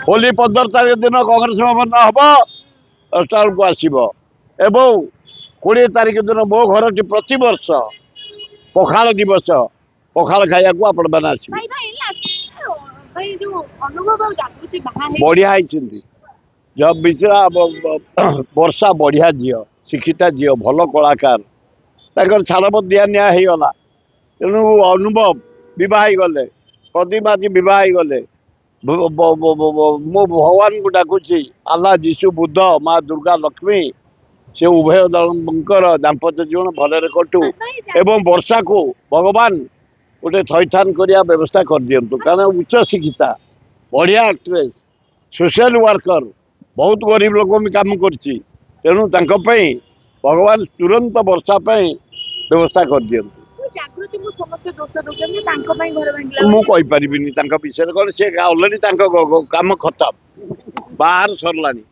होली 15 तारीख दिन कांग्रेस भवन हम 10टा बेलू आसव एवं 20 तारीख दिन मो घर प्रति वर्ष पखाल दिवस पखाल खाया आपण मैंने आसवे बढ़िया जब बिचरा वर्षा बढ़िया झी शिक्षिता झी भल कलाकार तर छाड़ दिया निगला तेणु अनुभव बहुत गले प्रतिमा जी बहुत गले मु भगवान को डाकुची आल्ला जीशु बुद्ध माँ दुर्गा लक्ष्मी से उभय दलकर दाम्पत्य जीवन भलरे कटू एवं वर्षा को भगवान गोटे थैथान करिया व्यवस्था कर दियंतु कारण उच्च शिक्षिता बढ़िया एक्ट्रेस सोशल वर्कर बहुत गरीब लोक भी काम करछि तेणु भगवान तुरंत वर्षा व्यवस्था कर दियंतु मुझे विषय कौन सी अलरेडी काम खत्म बाहर सरलानी।